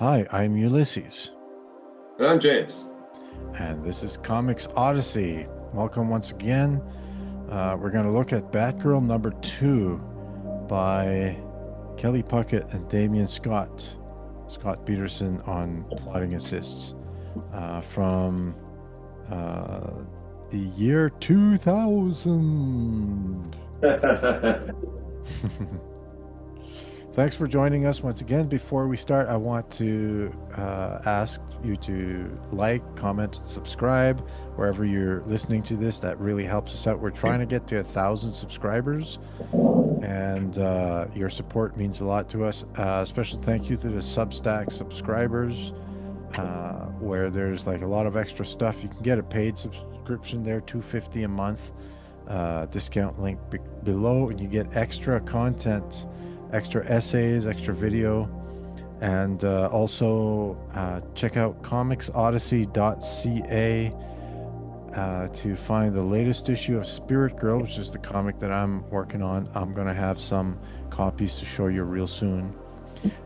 Hi, I'm Ulysses, And I'm James. and this is Comics Odyssey. Welcome once again. We're going to look at Batgirl number 2 by Kelly Puckett and Damian Scott. Scott Peterson on plotting assists from uh, the year 2000. Thanks for joining us once again. Before we start, I want to ask you to like, comment, and subscribe wherever you're listening to this. That really helps us out. We're trying to get to 1,000 subscribers, and your support means a lot to us. Special thank you to the Substack subscribers, where there's like a lot of extra stuff. You can get a paid subscription there, $2.50 a month. Discount link below, and you get extra content, extra essays, extra video, and also check out comicsodyssey.ca to find the latest issue of Spirit Girl, which is the comic that I'm working on. I'm going to have some copies to show you real soon.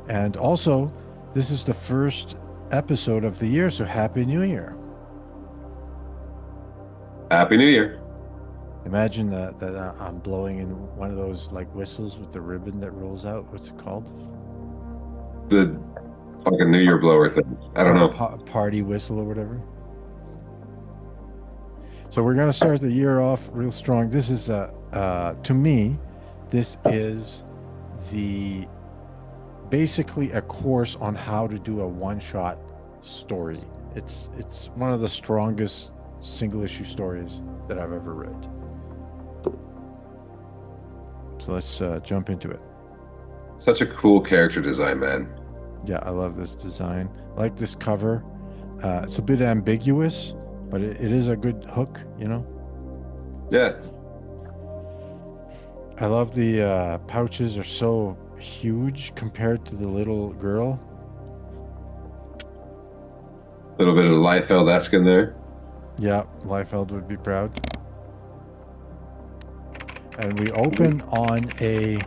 And also, this is the first episode of the year, so Happy New Year. Happy New Year. Imagine that I'm blowing in one of those like whistles with the ribbon that rolls out. What's it called? The like a New Year blower thing. I don't know. Party whistle or whatever. So we're gonna start the year off real strong. This is to me, this is the basically a course on how to do a one-shot story. It's one of the strongest single issue stories that I've ever read. So let's jump into it. Such a cool character design, man. Yeah, I love this design. I like this cover. It's a bit ambiguous, but it is a good hook, you know? Yeah. I love the pouches are so huge compared to the little girl. A little bit of Liefeld-esque in there. Yeah, Liefeld would be proud. And we open on a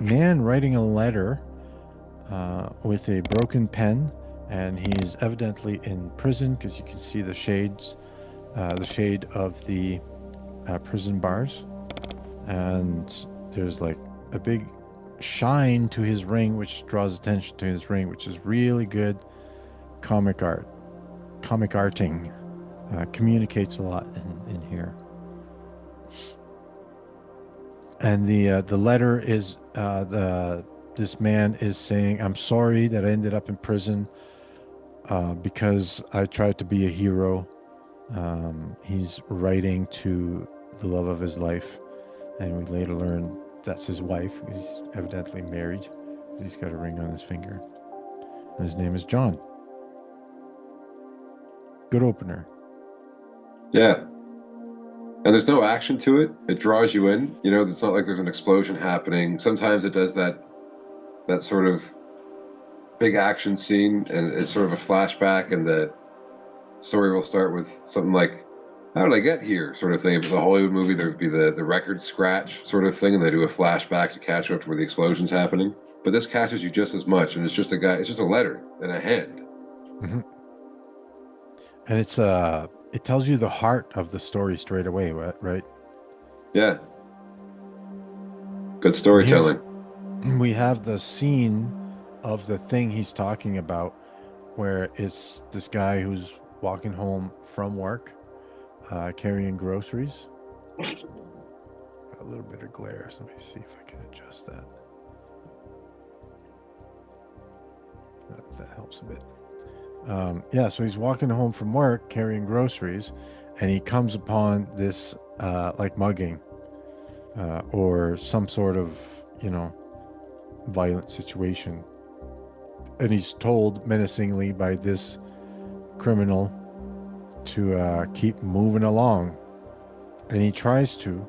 man writing a letter with a broken pen, and he's evidently in prison because you can see the shades, the shade of the prison bars, and there's like a big shine to his ring, which draws attention to his ring, which is really good comic art. Comic arting communicates a lot in here. And the letter is this man is saying, "I'm sorry that I ended up in prison because I tried to be a hero." He's writing to the love of his life, and we later learn that's his wife. He's evidently married. He's got a ring on his finger, and his name is John. Good opener. Yeah. And there's no action to it. It draws you in. You know, it's not like there's an explosion happening. Sometimes it does that sort of big action scene, and it's sort of a flashback, and the story will start with something like, "How did I get here?" sort of thing. If it's a Hollywood movie, there'd be the record scratch sort of thing, and they do a flashback to catch up to where the explosion's happening. But this catches you just as much, and it's just a letter in a hand. Mm-hmm. And it tells you the heart of the story straight away, right? Yeah. Good storytelling. Here we have the scene of the thing he's talking about, where it's this guy who's walking home from work, carrying groceries. Got a little bit of glare, so let me see if I can adjust that. That helps a bit. Yeah, so he's walking home from work carrying groceries, and he comes upon this like mugging or some sort of, violent situation. And he's told menacingly by this criminal to keep moving along. And he tries to,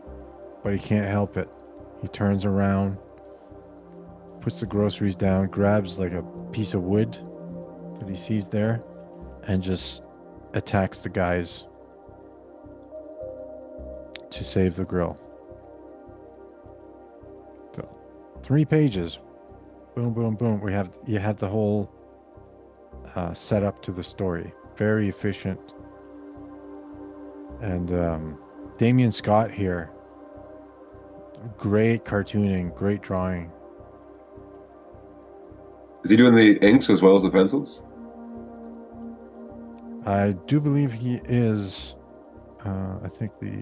but he can't help it. He turns around, puts the groceries down, grabs like a piece of wood that he sees there, and just attacks the guys to save the girl. So, 3 pages. boom, boom, boom. You have the whole setup to the story. Very efficient. And Damian Scott here, great cartooning, great drawing. Is he doing the inks as well as the pencils? I do believe he is. I think the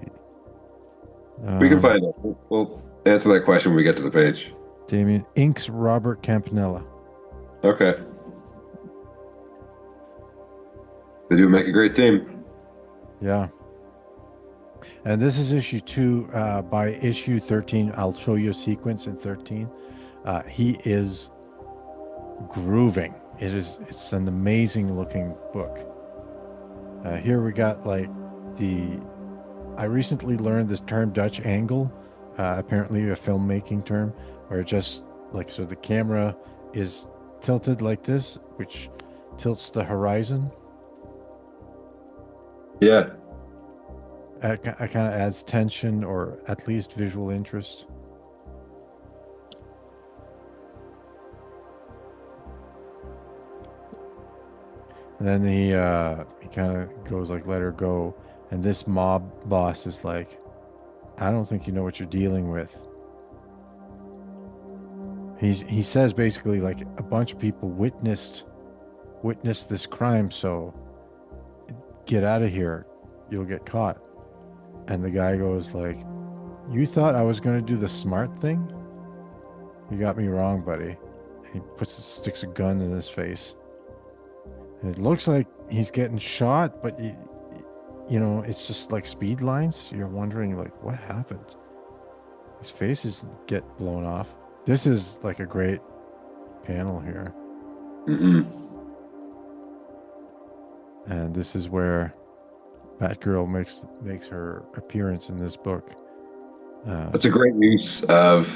We can um, find out. We'll answer that question when we get to the page. Damian inks Robert Campanella. Okay. They do make a great team. Yeah. And this is issue 2. By issue 13, I'll show you a sequence in 13. He is grooving. It's an amazing looking book. Here we got like the I recently learned this term Dutch angle, apparently a filmmaking term, where just like so the camera is tilted like this, which tilts the horizon. Yeah. It kind of adds tension or at least visual interest. And then he kind of goes like, "Let her go," and this mob boss is like, "I don't think you know what you're dealing with." He says basically like a bunch of people witnessed this crime, so get out of here, you'll get caught. And the guy goes like, "You thought I was going to do the smart thing? You got me wrong, buddy." And he sticks a gun in his face. And it looks like he's getting shot, but you know, it's just like speed lines. You're wondering like what happened. His faces get blown off. This is like a great panel here. Hmm. And this is where Batgirl makes her appearance in this book. That's a great use of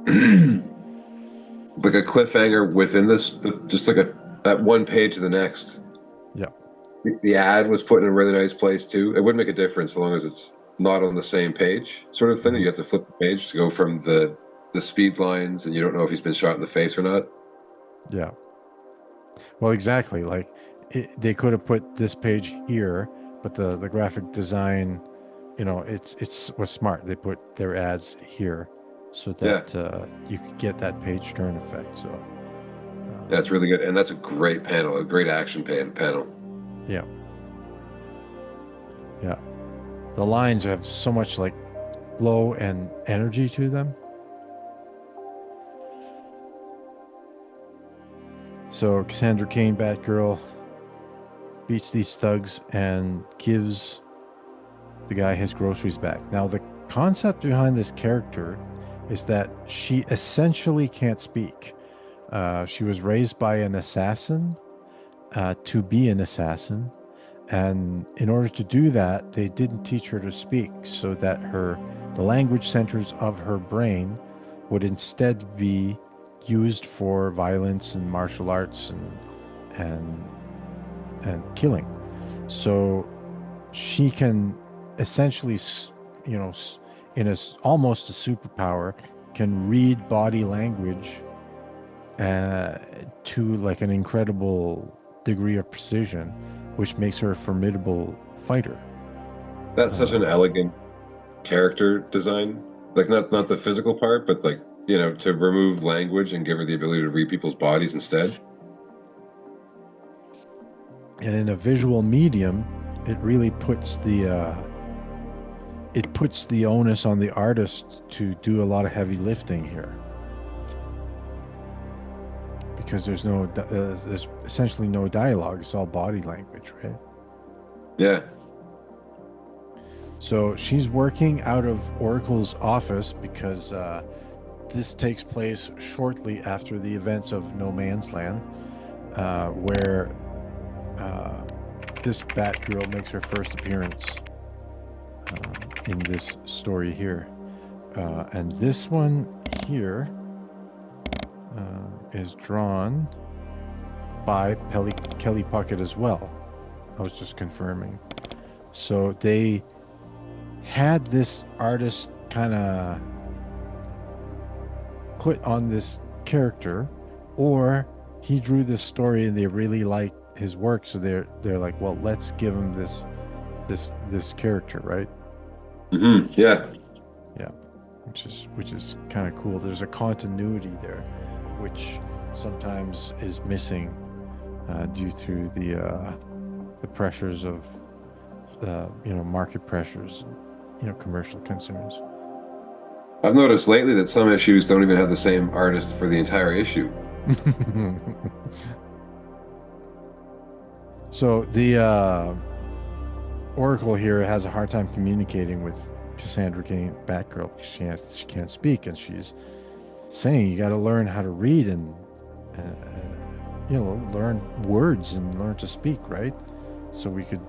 like a cliffhanger within this, just like a that one page to the next. Yeah. The ad was put in a really nice place too. It wouldn't make a difference so long as it's not on the same page, sort of thing. Mhm. You have to flip the page to go from the speed lines, and you don't know if he's been shot in the face or not. Yeah. Well, exactly. Like they could have put this page here, but the graphic design, you know, it's was smart. They put their ads here so Yeah, that you could get that page turn effect. So that's really good, and that's a great panel, a great action panel. yeah, yeah. The lines have so much like flow and energy to them. So Cassandra Cain, Batgirl, beats these thugs and gives the guy his groceries back. Now, the concept behind this character is that she essentially can't speak. She was raised by an assassin to be an assassin. And in order to do that, they didn't teach her to speak so that the language centers of her brain would instead be used for violence and martial arts and and killing. So she can essentially, you know, in almost a superpower, can read body language to like an incredible degree of precision, which makes her a formidable fighter. That's such Uh, an elegant character design. Like not the physical part, but like to remove language and give her the ability to read people's bodies instead. and in a visual medium, it really puts the onus on the artist to do a lot of heavy lifting here, because there's essentially no dialogue. It's all body language, right? Yeah, So she's working out of Oracle's office because this takes place shortly after the events of No Man's Land, where uh, this Batgirl makes her first appearance in this story here. And this one here is drawn by Kelly Puckett as well. I was just confirming. So they had this artist kind of put on this character or he drew this story and they really like his work, so they're like, well, let's give him this character, right? Yeah. Yeah, which is kind of cool. There's a continuity there, which sometimes is missing due to the pressures of market pressures, commercial concerns. I've noticed lately that some issues don't even have the same artist for the entire issue. So the Oracle here has a hard time communicating with Cassandra Cain, Batgirl. She can't speak, and she's saying you got to learn how to read and learn words and learn to speak, right? So we could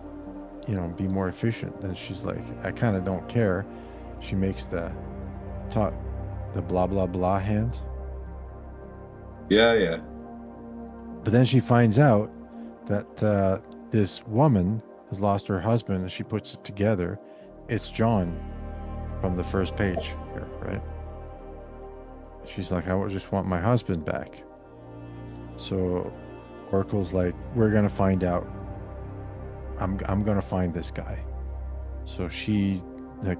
be more efficient. And she's like, I kind of don't care. She makes talk the blah blah blah hand. Yeah, yeah. But then she finds out that this woman has lost her husband, and she puts it together. It's John from the first page here, right? She's like, I just want my husband back. So Oracle's like, we're gonna find out. I'm gonna find this guy. So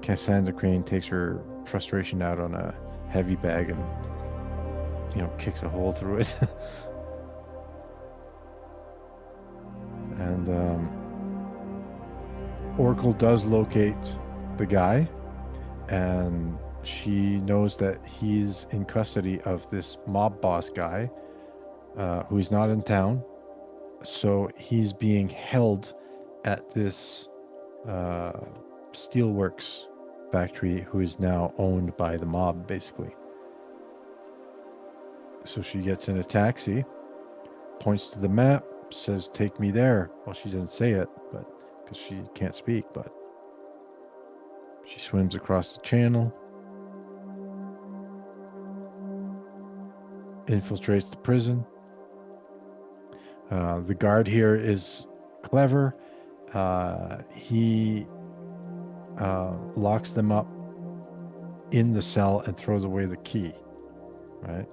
Cassandra Crane takes her frustration out on a heavy bag and kicks a hole through it. And Oracle does locate the guy, and she knows that he's in custody of this mob boss guy who's not in town. So he's being held at this steelworks factory, who is now owned by the mob, basically. So she gets in a taxi, points to the map, says, take me there. Well, she doesn't say it, but because she can't speak, but she swims across the channel, infiltrates the prison. The guard here is clever. He locks them up in the cell and throws away the key, right?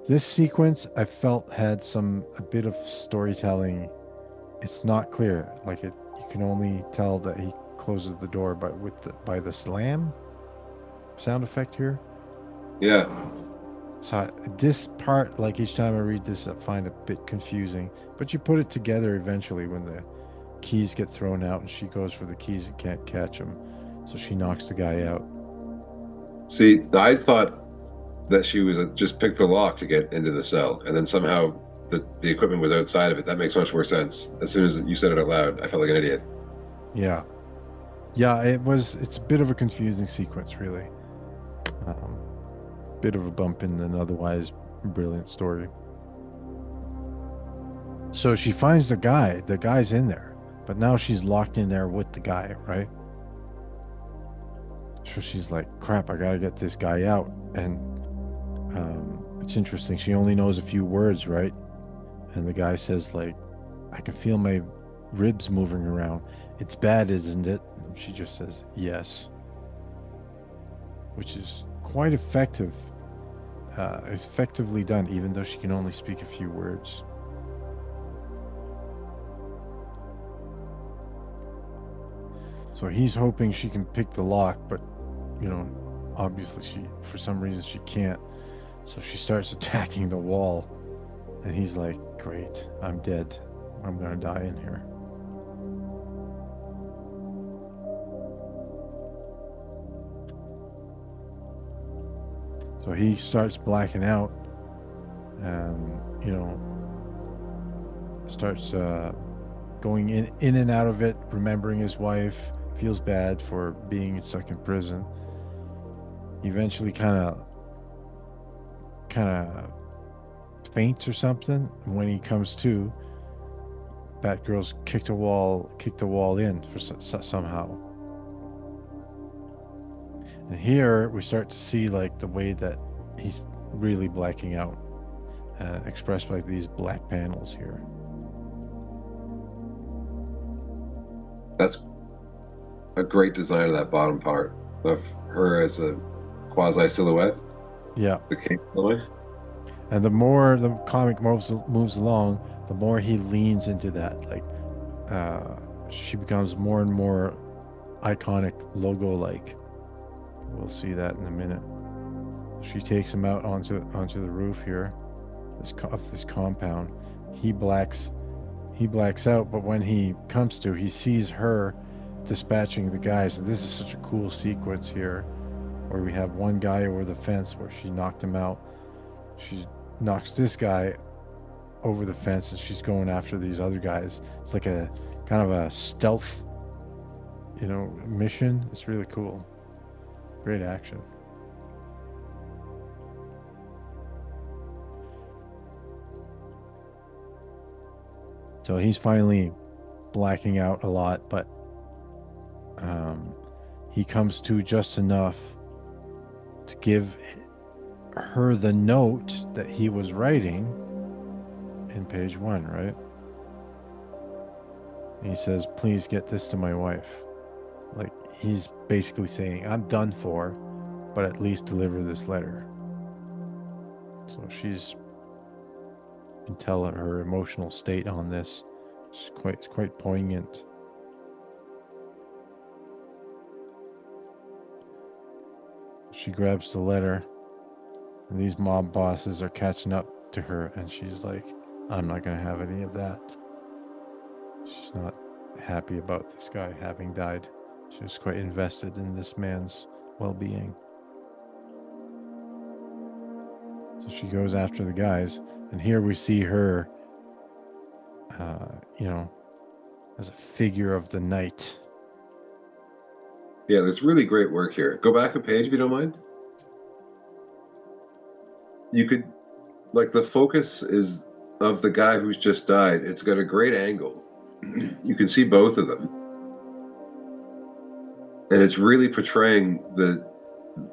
This sequence I felt had a bit of storytelling. It's not clear. Like you can only tell that he closes the door by the slam sound effect here. Yeah. So this part, like each time I read this, I find a bit confusing. But you put it together eventually when the keys get thrown out and she goes for the keys and can't catch them. So she knocks the guy out. See, I thought that she was just picked the lock to get into the cell, and then somehow the equipment was outside of it. That makes much more sense. As soon as you said it out loud, I felt like an idiot. Yeah. Yeah, it's a bit of a confusing sequence, really. Bit of a bump in an otherwise brilliant story. So she finds the guy's in there, but now she's locked in there with the guy, right? So she's like, crap, I gotta get this guy out. And it's interesting, she only knows a few words, right? And the guy says, like, I can feel my ribs moving around. It's bad, isn't it? And she just says, yes. Which is quite effectively done, even though she can only speak a few words. So he's hoping she can pick the lock, but obviously for some reason she can't. So she starts attacking the wall, and he's like, great, I'm dead. I'm gonna die in here. So he starts blacking out and, starts going in and out of it, remembering his wife, feels bad for being stuck in prison. Eventually kind of faints or something. And when he comes to, Batgirl's kicked the wall in for somehow. And here we start to see like the way that he's really blacking out, expressed by these black panels here. That's a great design of that bottom part of her as a quasi silhouette. Yeah. The cape silhouette. And the more the comic moves along, the more he leans into that. Like, uh, she becomes more and more iconic logo like. We'll see that in a minute. She takes him out onto the roof here, of this compound. He blacks he blacks out, but when he comes to, he sees her dispatching the guys. And this is such a cool sequence here, where we have one guy over the fence where she knocked him out. She knocks this guy over the fence, and she's going after these other guys. It's like a kind of a stealth, mission. It's really cool. Great action. So he's finally blacking out a lot, but he comes to just enough to give her the note that he was writing in page 1, right? And he says, "Please get this to my wife." Like, he's basically saying, "I'm done for, but at least deliver this letter." So you can tell her emotional state on this. It's quite poignant. She grabs the letter, and these mob bosses are catching up to her, and she's like, "I'm not going to have any of that." She's not happy about this guy having died. She was quite invested in this man's well-being. So she goes after the guys, and here we see her, as a figure of the night. Yeah, there's really great work here. Go back a page if you don't mind. You could, like, the focus is of the guy who's just died. It's got a great angle. You can see both of them. And it's really portraying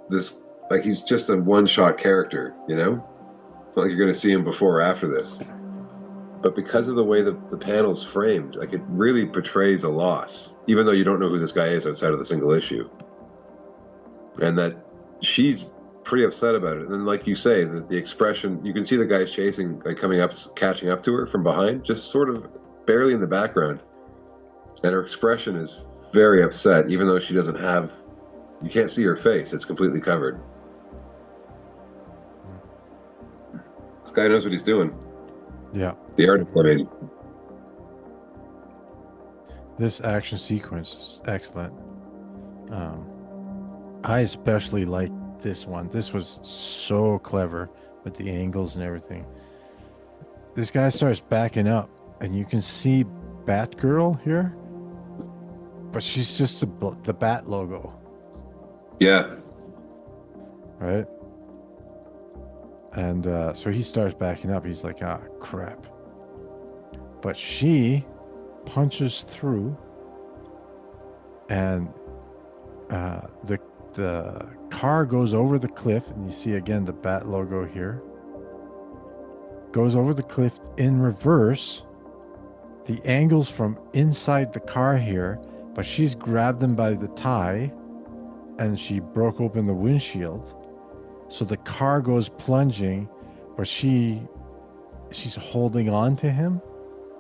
this, like, he's just a one-shot character, It's not like you're going to see him before or after this. But because of the way the panel's framed, like, it really portrays a loss, even though you don't know who this guy is outside of the single issue. And that she's pretty upset about it. And then, like you say, the expression, you can see the guys chasing, like, coming up, catching up to her from behind, just sort of barely in the background. And her expression is very upset, even though she doesn't have, you can't see her face. It's completely covered. This guy knows what he's doing. Yeah. The artist, I mean. This action sequence is excellent. I especially like this one. This was so clever with the angles and everything. This guy starts backing up, and you can see Batgirl here, but she's just the Bat logo. Yeah. Right? And so he starts backing up. He's like, "Ah, crap." But she punches through, and the car goes over the cliff, and you see again the Bat logo here. Goes over the cliff in reverse. The angles from inside the car here, but she's grabbed him by the tie, and she broke open the windshield. So the car goes plunging, but she's holding on to him.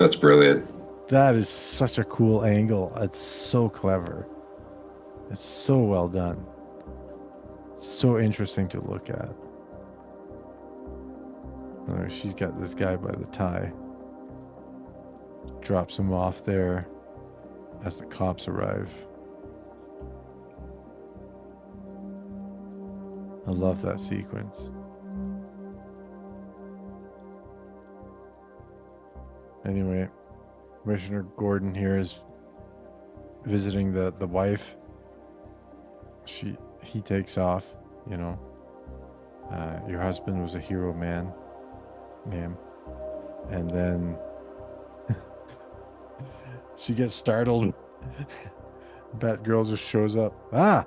That's brilliant. That is such a cool angle. It's so clever. It's so well done. It's so interesting to look at. She's got this guy by the tie. Drops him off there as the cops arrive. I love that sequence. Anyway, Commissioner Gordon here is visiting the wife. He takes off, your husband was a hero, ma'am. And then she gets startled. Batgirl just shows up. Ah!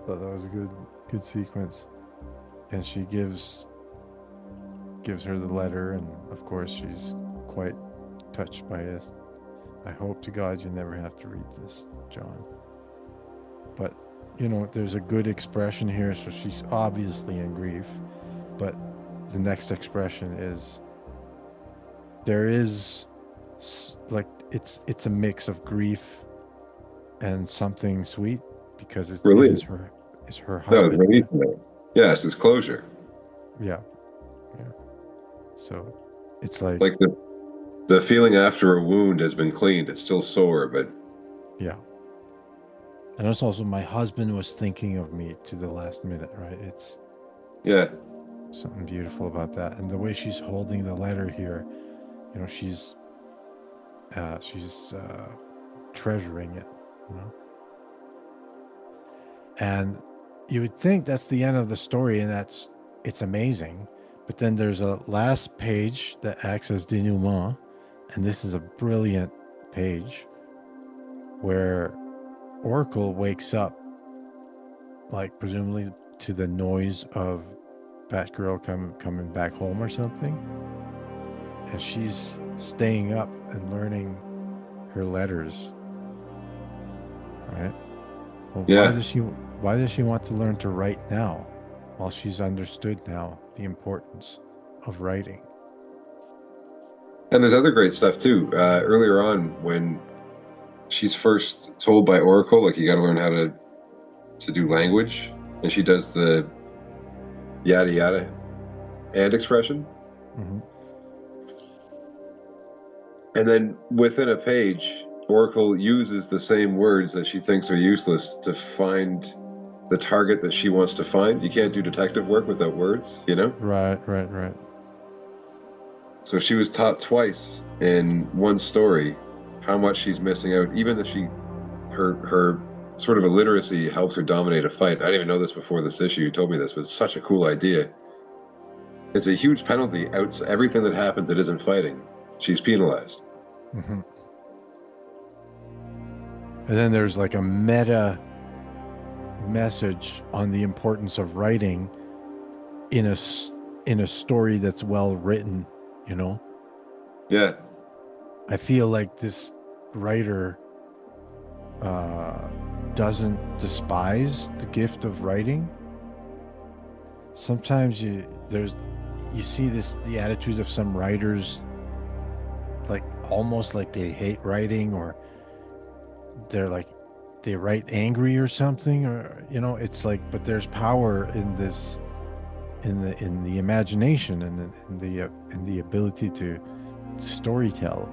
Thought that was a good sequence. And she gives her the letter, and of course she's quite touched by it. "I hope to God you never have to read this, John." But there's a good expression here, so she's obviously in grief, but the next expression is there is like it's a mix of grief and something sweet because it Relief. is her No, it's husband, relief right? in there. Yes, it's closure. Yeah, yeah. So it's like, Like the feeling after a wound has been cleaned. It's still sore, but yeah. And it's also my husband was thinking of me to the last minute, right? It's yeah, something beautiful about that. And the way she's holding the letter here, she's treasuring it, you know. And you would think that's the end of the story, and it's amazing. But then there's a last page that acts as denouement, and this is a brilliant page where Oracle wakes up, like presumably to the noise of Batgirl coming back home or something, and she's staying up and learning her letters. Right? Well, yeah. why does she want to learn to write now? Well, she's understood now the importance of writing. And there's other great stuff too. Earlier on, when she's first told by Oracle, like you got to learn how to do language, and she does the yada yada and expression, Hmm. and then within a page, Oracle uses the same words that she thinks are useless to find the target that she wants to find. You can't do detective work without words, you know? Right, right, right. So she was taught twice in one story how much she's missing out, even if her sort of illiteracy helps her dominate a fight. I didn't even know this before this issue. You told me this, but it's such a cool idea. It's a huge penalty. Everything that happens that isn't fighting, she's penalized. Hmm. And then there's like a meta message on the importance of writing in a story that's well written. You know, Yeah, I feel like this writer uh, doesn't despise the gift of writing. Sometimes you see the attitude of some writers, like almost like they hate writing, or they're like they write angry or something, or it's like, but there's power in this, in the imagination, and in the ability to story tell.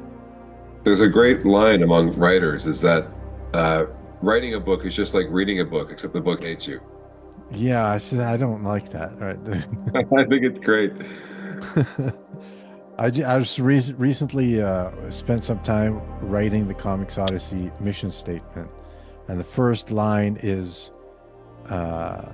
there's a great line among writers is that uh, writing a book is just like reading a book, except the book hates you. Yeah, I said I don't like that, right? I think it's great. I just recently spent some time writing the Comics Odyssey mission statement, and the first line is, uh,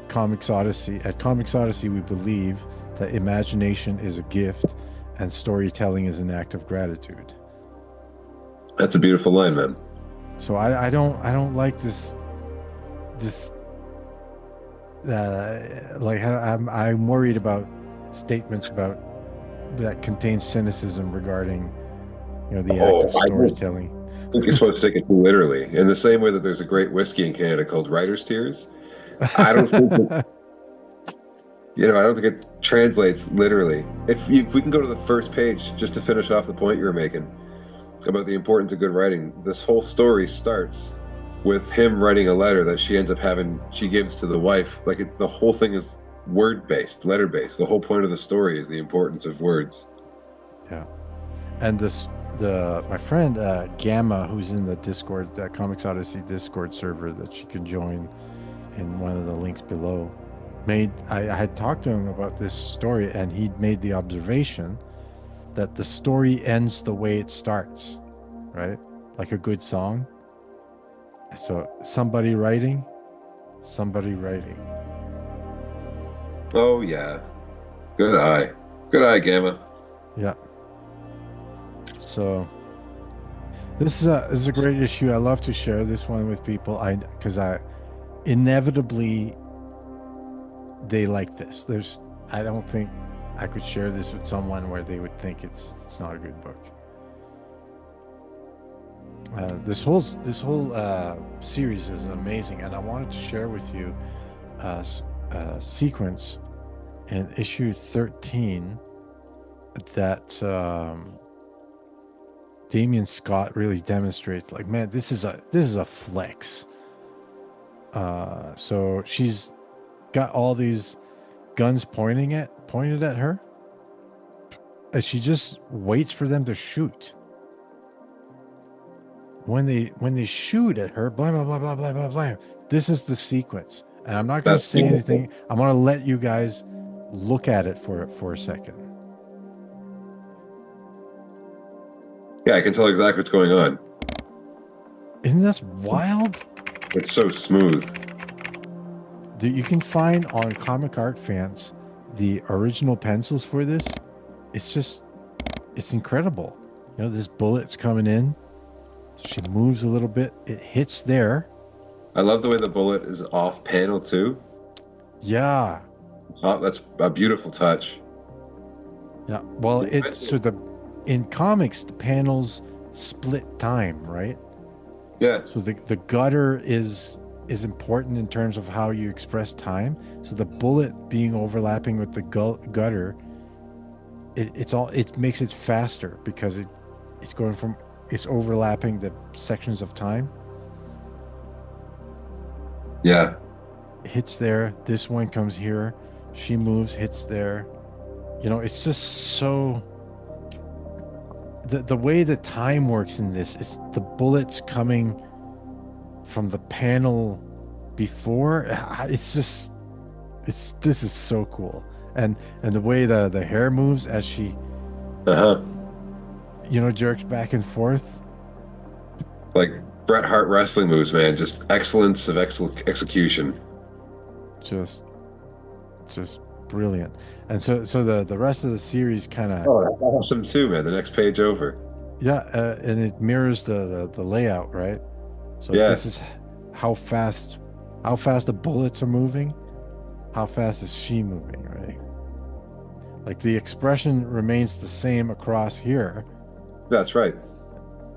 Comics Odyssey. At Comics Odyssey, we believe that imagination is a gift, and storytelling is an act of gratitude. That's a beautiful line, man. So I don't like this like I'm worried about statements about that contain cynicism regarding the act Oh, of I don't storytelling. think you're supposed to take it too literally. In the same way that there's a great whiskey in Canada called Writer's Tears, I don't think it, I don't think it translates literally. If we can go to the first page just to finish off the point you were making about the importance of good writing, this whole story starts with him writing a letter that she gives to the wife. Like the whole thing is word based, letter based. The whole point of the story is the importance of words. Yeah. And the my friend Gamma, who's in the Discord, that Comics Odyssey Discord server that she can join in one of the links below, I had talked to him about this story, and he'd made the observation that the story ends the way it starts, right? Like a good song. So somebody writing, somebody writing. Oh yeah, good eye, Gamma. Yeah. So this is a great issue. I love to share this one with people. Because I inevitably they like this. I don't think I could share this with someone where they would think it's not a good book. This whole series is amazing, and I wanted to share with you a sequence in issue 13 that Damian Scott really demonstrates. Like, man, this is a flex. So she's got all these guns pointed at her, and she just waits for them to shoot. When they shoot at her, blah blah blah blah blah blah blah. This is the sequence, and I'm not going to That's say beautiful. anything. I'm going to let you guys look at it for a second. Yeah, I can tell exactly what's going on. Isn't this wild? It's so smooth. You can find on Comic Art Fans the original pencils for this. It's incredible. This bullet's coming in. She moves a little bit. It hits there. I love the way the bullet is off panel too. Yeah. Oh, that's a beautiful touch. Yeah. Well, in comics the panels split time, right? Yeah, So the gutter is important in terms of how you express time. So the bullet being overlapping with the gutter, it makes it faster because it's overlapping the sections of time. yeah, Hits there. This one comes here. She moves, hits there. It's just so. The way the time works in this is the bullets coming from the panel before. This is so cool, and the way the hair moves as she uh-huh. jerks back and forth. Like Bret Hart wrestling moves, man. Just excellence of execution. Just just brilliant. And so the rest of the series kind of, Oh, that's awesome too, man. The next page over. yeah, and it mirrors the layout, right? So Yeah, this is how fast the bullets are moving. How fast is she moving, right? Like the expression remains the same across here, that's right.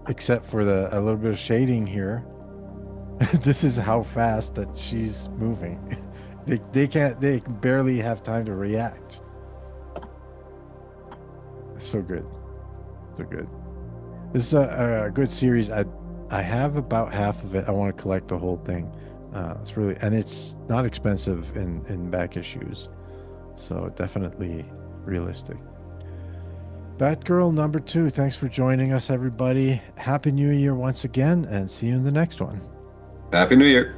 except for a little bit of shading here. This is how fast that she's moving. They barely have time to react. So good. So good. This is a good series. I have about half of it. I want to collect the whole thing. It's not expensive in back issues, so definitely realistic. Batgirl number 2. Thanks for joining us, everybody. Happy New Year once again, and see you in the next one. Happy New Year.